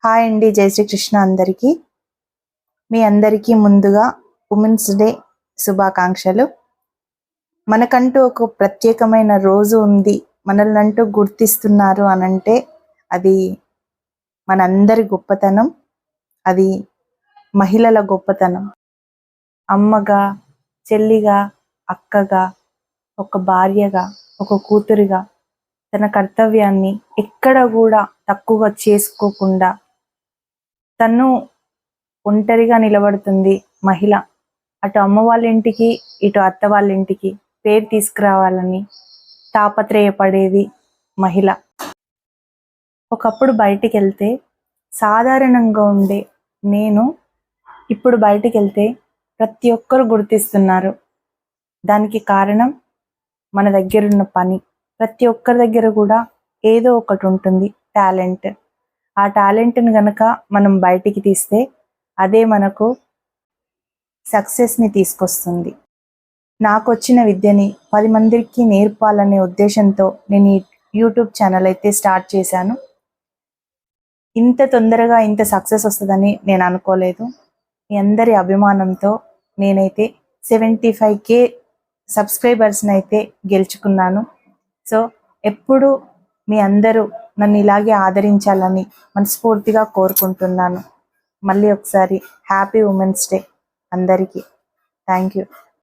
Hi అండి, జై శ్రీకృష్ణ అందరికీ. మీ అందరికీ ముందుగా ఉమెన్స్ డే శుభాకాంక్షలు. మనకంటూ ఒక ప్రత్యేకమైన రోజు ఉంది, మనల్నంటూ గుర్తిస్తున్నారు అనంటే అది మనందరి గొప్పతనం, అది మహిళల గొప్పతనం. అమ్మగా, చెల్లిగా, అక్కగా, ఒక భార్యగా, ఒక కూతురిగా తన కర్తవ్యాన్ని ఎక్కడ కూడా తక్కువ చేసుకోకుండా తను ఒంటరిగా నిలబడుతుంది మహిళ. అటు అమ్మ వాళ్ళ ఇంటికి, ఇటు అత్త వాళ్ళ ఇంటికి పేరు తీసుకురావాలని తాపత్రయపడేది మహిళ. ఒకప్పుడు బయటికి వెళ్తే సాధారణంగా ఉండే నేను ఇప్పుడు బయటికి వెళ్తే ప్రతి ఒక్కరు గుర్తిస్తున్నారు. దానికి కారణం మన దగ్గర ఉన్న పని. ప్రతి ఒక్కరి దగ్గర కూడా ఏదో ఒకటి ఉంటుంది, టాలెంట్. ఆ టాలెంట్ని గనక మనం బయటికి తీస్తే అదే మనకు సక్సెస్ని తీసుకొస్తుంది. నాకు వచ్చిన విద్యని 10 మందికి నేర్పాలనే ఉద్దేశంతో నేను ఈ యూట్యూబ్ ఛానల్ అయితే స్టార్ట్ చేశాను. ఇంత తొందరగా ఇంత సక్సెస్ వస్తుందని నేను అనుకోలేదు. మీ అందరి అభిమానంతో నేనైతే 75K సబ్స్క్రైబర్స్ని అయితే గెలుచుకున్నాను. సో ఎప్పుడు మీ అందరూ నన్ను ఇలాగే ఆదరించాలని మనస్ఫూర్తిగా కోరుకుంటున్నాను. మళ్ళీ ఒకసారి హ్యాపీ ఉమెన్స్ డే అందరికీ. Thank you.